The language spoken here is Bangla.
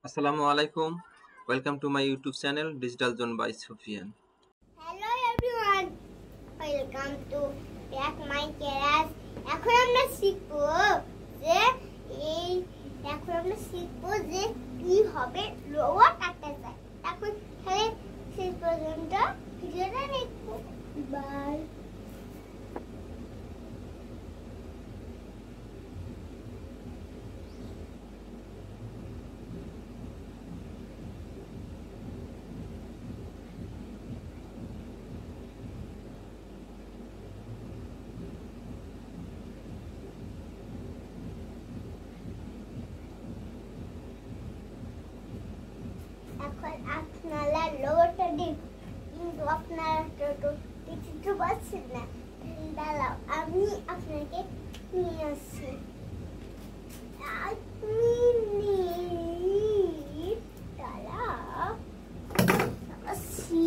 Assalamu alaikum. Welcome to my YouTube channel Digital Zone by Sufyan. Hello everyone. Welcome to back my class. এখন আমরা শিখব যে এই এখন আমরা শিখব যে কি হবে রোবট আঁকতে চাই। এখন তাহলে শেষ পর্যন্ত ভিডিওটা দেখো। বাই। এখন আপনারা রোবটটা কিন্তু আপনারা তো দেখতে পাচ্ছেন না। দাঁড়াও আমি আপনাকে নিয়ে আসছি। দাঁড়াও আসছি।